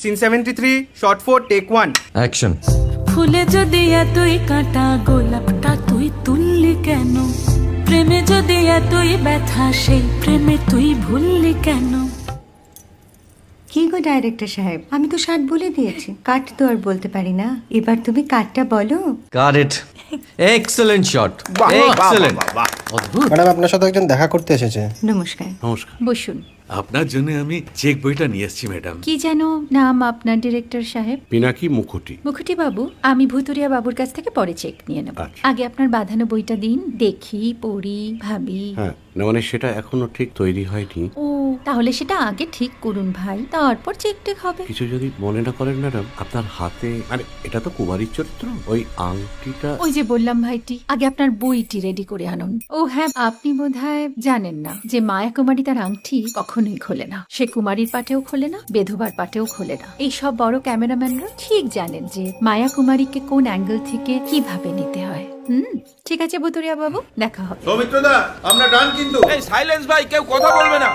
Scene 73, shot 4, take 1। Action. ফুলে যদি এতই কাঁটা গোলাপটা তুই তুললি কেন? প্রেমে যদি এতই ব্যথা সেই প্রেমে তুই ভুললি কেন? কি গো ডাইরেক্টর সাহেব, আমি তো 60 বলে দিয়েছি, কাট তো আর বলতে পারি না, এবার তুমি কাটটা বলো। Got it. Excellent shot, excellent. অদ্ভুত। ম্যাডাম আপনার সাথে একজন দেখা করতে এসেছে। নমস্কার। নমস্কার। বসুন। আপনার জন্য আমি চেক বইটা নিয়ে এসেছি ম্যাডাম। কি যেন নাম আপনার ডিরেক্টর সাহেব? পিনাকি মুখোটি। মুখুটি বাবু, আমি ভুতুরিয়া বাবুর কাছ থেকে পরে চেক নিয়ে নেব। আচ্ছা। আগে আপনার বাঁধানো বইটা দিন, দেখি, পড়ি, ভাবি। হ্যাঁ, না মানে সেটা এখনো ঠিক তৈরি হয়নি। ও, তাহলে সেটা আগে ঠিক করুন ভাই, তারপর চেক টেক হবে। কিছু যদি মনে না করেন ম্যাডাম, আপনার হাতে মানে এটা তো কুমারীর চরিত্র, ওই আংটিটা। ওই যে বললাম ভাইটি, আগে আপনার বইটি রেডি করে আনুন। ও হ্যাঁ, আপনি বোধহয় জানেন না যে মায়া কুমারী তার আংটি কখনোই খোলে না। সে কুমারীর পাটেও খোলে না, বেধবার পাটেও খোলে না। এই সব বড় ক্যামেরাম্যানরা ঠিক জানেন যে মায়া কুমারীকে কোন অ্যাঙ্গেল থেকে কিভাবে নিতে হয়। ঠিক আছে ভুতুরিয়া বাবু, দেখা হবে। সৌমিত্রদা, আমরা ডান কিন্তু। এই সাইলেন্স ভাই, কেউ কথা বলবে না।